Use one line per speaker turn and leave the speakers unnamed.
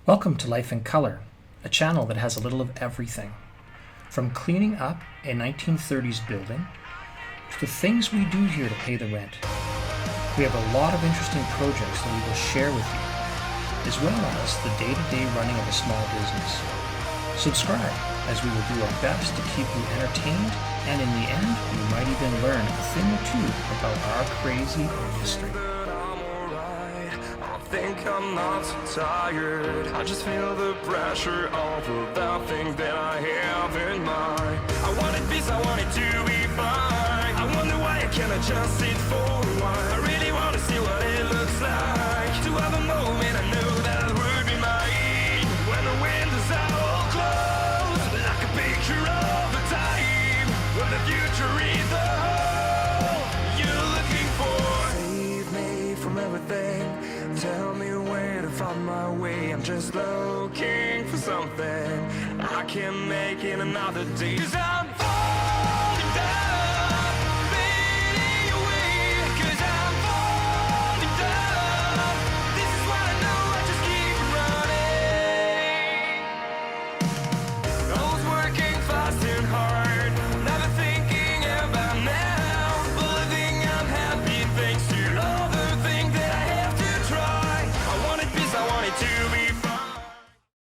Welcome to Life in Color, a channel that has a little of everything. From cleaning up a 1930s building to the things we do here to pay the rent. We have a lot of interesting projects that we will share with you, as well as the day-to-day running of a small business. Subscribe, as we will do our best to keep you entertained, and in the end, you might even learn a thing or two about our crazy industry.
I think I'm not so tired. I just feel the pressure of the things that I have in mind. I wanted peace, I wanted to be fine. I wonder why I cannot just sit for a while. I really want to see what it looks like. To have a moment I know that would be mine. When the windows are all closed, like a picture of a time when the future is the whole you're looking for. Save me from everything. Tell me where to find my way. I'm just looking for something I can make in another day. 'Cause I'm